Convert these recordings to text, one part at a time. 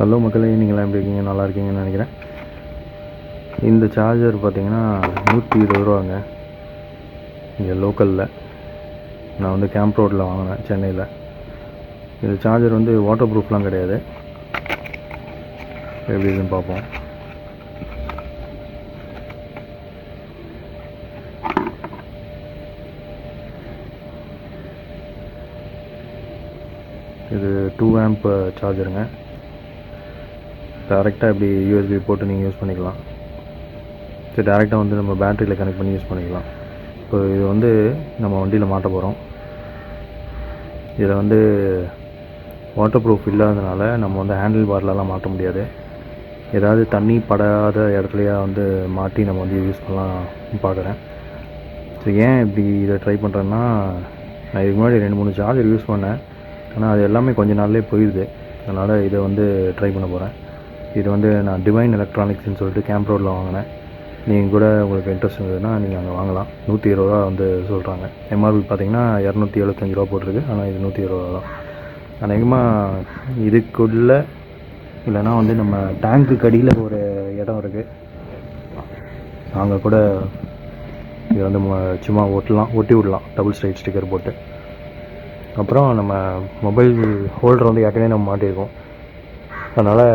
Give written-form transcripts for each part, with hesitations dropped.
Hello மக்களே, நீங்களாம் எப்படி இருக்கீங்க? நல்லா இருக்கீங்கன்னு நினைக்கிறேன். இந்த சார்ஜர் பார்த்தீங்கன்னா 120 ரூபாங்க. இங்கே லோக்கலில் நான் வந்து கேம்ப் ரோட்டில் வாங்கினேன், சென்னையில். இந்த சார்ஜர் வந்து வாட்டர் ப்ரூஃப்லாம் கிடையாது. எப்படி இருக்குன்னு பார்ப்போம். இது 2 ஆம்ப் சார்ஜருங்க. டேரெக்டாக இப்படி யூஎஸ்பி போட்டு நீங்கள் யூஸ் பண்ணிக்கலாம். சரி, டேரெக்டாக வந்து நம்ம பேட்டரியில் கனெக்ட் பண்ணி யூஸ் பண்ணிக்கலாம். இப்போ இது வந்து நம்ம வண்டியில் மாட்ட போகிறோம். இதில் வந்து வாட்டர் ப்ரூஃப் இல்லாததுனால நம்ம வந்து ஹேண்டில் பார்லலாம் மாட்ட முடியாது. ஏதாவது தண்ணி படாத இடத்துலையா வந்து மாட்டி நம்ம வந்து யூஸ் பண்ணலாம் பார்க்குறேன். ஸோ ஏன் இப்படி இதை ட்ரை பண்ணுறேன்னா, நான் இதுக்கு முன்னாடி 2-3 சார்ஜர் யூஸ் பண்ணேன். ஆனால் அது எல்லாமே கொஞ்ச நாள்லேயே போயிடுது. அதனால் இதை வந்து ட்ரை பண்ண போகிறேன். இது வந்து நான் டிவைன் எலக்ட்ரானிக்ஸ்னு சொல்லிட்டு கேம்ப் ரோடில் வாங்கினேன். நீங்கள் கூட உங்களுக்கு இன்ட்ரெஸ்ட் இருந்ததுன்னா நீங்கள் அங்கே வாங்கலாம். 120 ரூபா வந்து சொல்கிறாங்க. எம்ஆர்பி பார்த்தீங்கன்னா 275 ரூபா போட்டிருக்கு. ஆனால் இது 120 ரூபா தான். அநேகமாக இதுக்குள்ளே இல்லைனா வந்து நம்ம டேங்க்கு அடியில் ஒரு இடம் இருக்குது, அங்கே கூட இது வந்து சும்மா ஒட்டி விடலாம், டபுள் ஸ்ட்ரைட் ஸ்டிக்கர் போட்டு. அப்புறம் நம்ம மொபைல் ஹோல்டர் வந்து ஏற்கனவே நம்ம மாட்டியிருக்கோம். அதனால்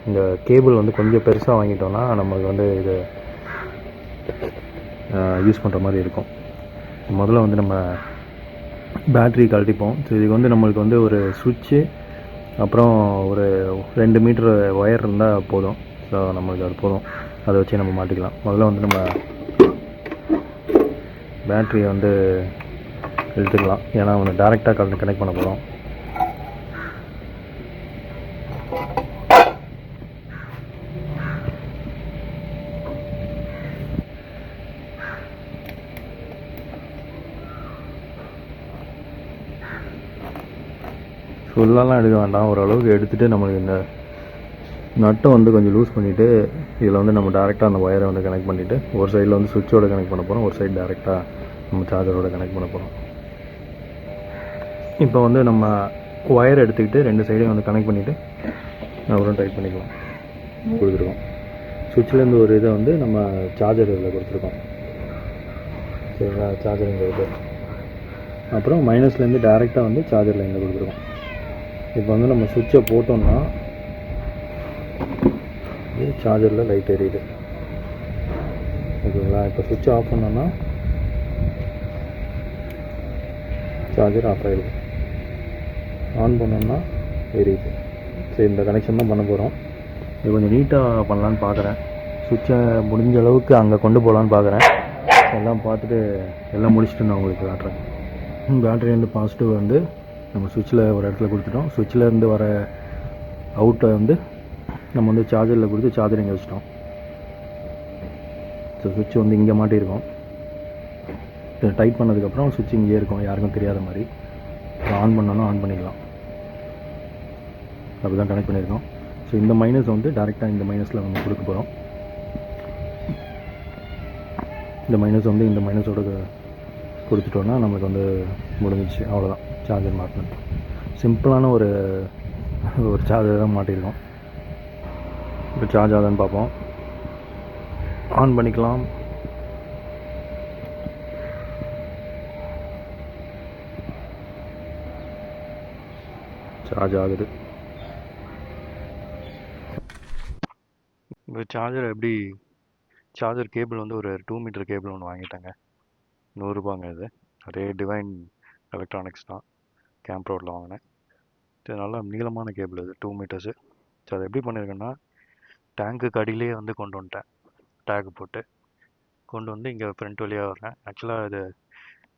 இந்த கேபிள் வந்து கொஞ்சம் பெருசாக வாங்கிட்டோன்னா நமக்கு வந்து இது யூஸ் பண்ணுற மாதிரி இருக்கும். முதல்ல வந்து நம்ம பேட்ரி கழட்டிப்போம். ஸோ இதுக்கு வந்து நம்மளுக்கு வந்து ஒரு சுவிட்சு, அப்புறம் ஒரு 2 மீட்டர் ஒயர் இருந்தால் போதும். ஸோ நம்மளுக்கு அது போதும், அதை வச்சு நம்ம மாட்டிக்கலாம். முதல்ல வந்து நம்ம பேட்ரியை வந்து இழுத்துக்கலாம், ஏன்னா வந்து டேரெக்டாக கனெக்ட் பண்ண போகிறோம். ஃபுல்லாலாம் எடுக்க வேண்டாம், ஓரளவுக்கு எடுத்துகிட்டு நம்மளுக்கு இந்த நட்டை வந்து கொஞ்சம் லூஸ் பண்ணிவிட்டு இதில் வந்து நம்ம டேரெக்டாக அந்த ஒயரை வந்து கனெக்ட் பண்ணிவிட்டு, ஒரு சைடில் வந்து சுவிட்சோடு கனெக்ட் பண்ண போகிறோம், ஒரு சைடு டேரெக்டாக நம்ம சார்ஜரோடு கனெக்ட் பண்ண போகிறோம். இப்போ வந்து நம்ம ஒயர் எடுத்துக்கிட்டு 2 சைடையும் வந்து கனெக்ட் பண்ணிவிட்டு அப்புறம் டைட் பண்ணிக்கலாம் கொடுத்துருக்கோம். சுவிட்சிலேருந்து ஒரு இதை வந்து நம்ம சார்ஜர் இதில் கொடுத்துருக்கோம். சரிங்களா, சார்ஜர் இங்கே இருக்குது. அப்புறம் மைனஸ்லேருந்து டேரெக்டாக வந்து சார்ஜர் லைனில் கொடுத்துருக்கோம். இப்போ வந்து நம்ம சுவிட்சை போட்டோம்னா சார்ஜரில் லைட் எரியுது. ஓகேங்களா. இப்போ சுவிட்ச் ஆஃப் பண்ணோன்னா சார்ஜர் ஆஃப் ஆகிடுது. ஆன் பண்ணோம்னா எரியுது. சரி, இந்த கனெக்ஷன் தான் பண்ண போகிறோம். இது கொஞ்சம் நீட்டாக பண்ணலான்னு பார்க்குறேன். சுவிட்சை முடிஞ்ச அளவுக்கு அங்கே கொண்டு போகலான்னு பார்க்குறேன். எல்லாம் பார்த்துட்டு எல்லாம் முடிச்சுட்டு நான் உங்களுக்கு காட்டுறேன். பேட்டரி வந்து பாசிட்டிவ் வந்து நம்ம சுவிட்சில் ஒரு இடத்துல கொடுத்துட்டோம். சுவிட்சில் இருந்து வர அவுட்டை வந்து நம்ம வந்து சார்ஜரில் கொடுத்து சார்ஜர் இங்கே வச்சிட்டோம். ஸோ சுவிட்ச் வந்து இங்கே மாட்டியிருக்கோம். இதை டைட் பண்ணதுக்கப்புறம் சுவிட்ச் இங்கே இருக்கும், யாருக்கும் தெரியாத மாதிரி. ஆன் பண்ணோன்னா ஆன் பண்ணிக்கலாம். அப்படி தான் கனெக்ட் பண்ணியிருக்கோம். ஸோ இந்த மைனஸ் வந்து டேரெக்டாக இந்த மைனஸில் நம்ம கொடுக்க போகிறோம். இந்த மைனஸ் வந்து இந்த மைனஸோட கொடுத்துட்டோன்னா நம்மளுக்கு வந்து முடிஞ்சிச்சு, அவ்வளோதான். சார்ஜர் மாட்டணும். சிம்பிளான ஒரு சார்ஜர் தான் மாட்டியிருக்கோம். இப்போ சார்ஜ் ஆகுதுன்னு பார்ப்போம். ஆன் பண்ணிக்கலாம். சார்ஜ் ஆகுது. இப்போ சார்ஜர் எப்படி, சார்ஜர் கேபிள் வந்து ஒரு 2 மீட்டர் கேபிள் ஒன்று வாங்கிட்டேங்க. 100 ரூபாங்க. இது அதே டிவைன் எலக்ட்ரானிக்ஸ் தான், கேம்ப் ரோடில் வாங்கினேன். இது நல்லா நீளமான கேபிள், இது 2 மீட்டர்ஸு. ஸோ அதை எப்படி பண்ணியிருக்கேன்னா, டேங்க்கு அடியிலே வந்து கொண்டு வந்துட்டேன். டேக் போட்டு கொண்டு வந்து இங்கே ஃப்ரண்ட் வழியாக வரேன். ஆக்சுவலாக இது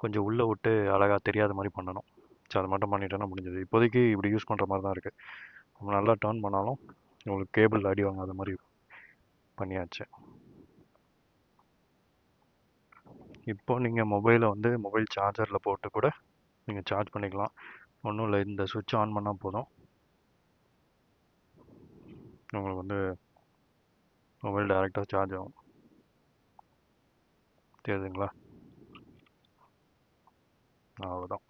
கொஞ்சம் உள்ளே விட்டு அழகாக தெரியாத மாதிரி பண்ணணும். ஸோ அதை மட்டும் பண்ணிட்டேன்னா முடிஞ்சது. இப்போதைக்கு இப்படி யூஸ் பண்ணுற மாதிரி தான் இருக்குது. நம்ம நல்லா டர்ன் பண்ணாலும் உங்களுக்கு கேபிள் அடி வாங்காத மாதிரி பண்ணியாச்சு. இப்போ நீங்கள் மொபைலை வந்து மொபைல் சார்ஜரில் போட்டு கூட நீங்கள் சார்ஜ் பண்ணிக்கலாம். ஒன்றும் இல்லை, இந்த சுவிட்ச் ஆன் பண்ணால் போதும், உங்களுக்கு வந்து மொபைல் டைரெக்டாக சார்ஜ் ஆகும். தெரியுதுங்களா? அவ்வளோதான்.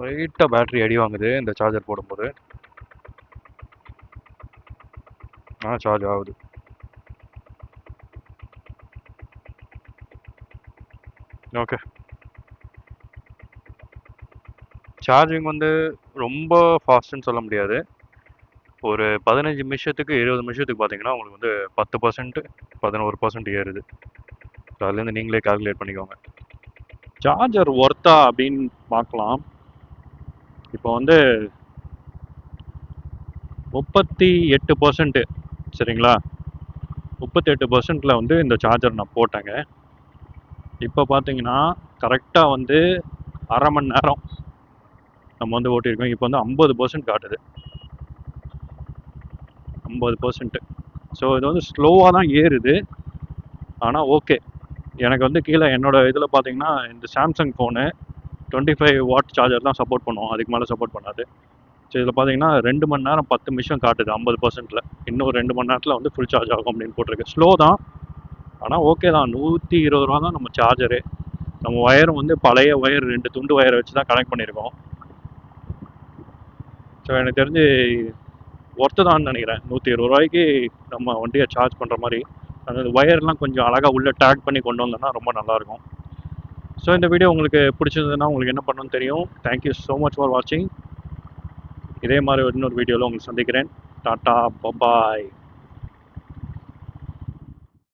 லைட்டாக பேட்டரி அடி வாங்குது இந்த சார்ஜர் போடும்போது. சார்ஜ் ஆகுது. ஓகே. சார்ஜிங் வந்து ரொம்ப ஃபாஸ்ட்டுன்னு சொல்ல முடியாது. ஒரு 15 நிமிஷத்துக்கு 20 நிமிஷத்துக்கு பார்த்தீங்கன்னா உங்களுக்கு வந்து 10% 11% ஏறுது. அதுலேருந்து நீங்களே கால்குலேட் பண்ணிக்கோங்க. சார்ஜர் ஒர்த்தா அப்படின்னு பார்க்கலாம். இப்போ வந்து 38% சரிங்களா, 38%ல் வந்து இந்த சார்ஜர் நான் போட்டேங்க. இப்போ பார்த்தீங்கன்னா கரெக்டாக வந்து அரை மணி நேரம் நம்ம வந்து ஓட்டியிருக்கோம். இப்போ வந்து 50% காட்டுது. 50%. ஸோ இது வந்து ஸ்லோவாக தான் ஏறுது. ஆனால் ஓகே, எனக்கு வந்து கீழே என்னோடய இதில் பார்த்தீங்கன்னா இந்த சாம்சங் ஃபோனு 25 வாட் சார்ஜர் தான் சப்போர்ட் பண்ணுவோம், அதுக்கு மேலே சப்போர்ட் பண்ணாது. ஸோ இதில் பார்த்தீங்கன்னா 2 மணி நேரம் 10 நிமிஷம் காட்டுது 50%ல். இன்னும் 2 மணி நேரத்தில் வந்து ஃபுல் சார்ஜ் ஆகும் அப்படின்னு போட்டிருக்கு. ஸ்லோ தான், ஆனால் ஓகே தான். 120 ரூபா தான் நம்ம சார்ஜரு. நம்ம ஒயரும் வந்து பழைய ஒயர் 2 துண்டு ஒயரை வச்சு தான் கனெக்ட் பண்ணியிருக்கோம். ஸோ எனக்கு தெரிஞ்சு ஒர்த்து தான் நினைக்கிறேன். 120 ரூபாய்க்கு நம்ம வண்டியை சார்ஜ் பண்ணுற மாதிரி. அந்த ஒயர்லாம் கொஞ்சம் அழகாக உள்ளே டேக் பண்ணி கொண்டு வந்தோம்னா ரொம்ப நல்லாயிருக்கும். ஸோ இந்த வீடியோ உங்களுக்கு பிடிச்சிருந்ததுன்னா உங்களுக்கு என்ன பண்ணணும்னு தெரியும். தேங்க்யூ ஸோ மச் ஃபார் வாட்சிங். இதே மாதிரி இன்னொரு வீடியோவில் உங்களுக்கு சந்திக்கிறேன். Tata, bye bye.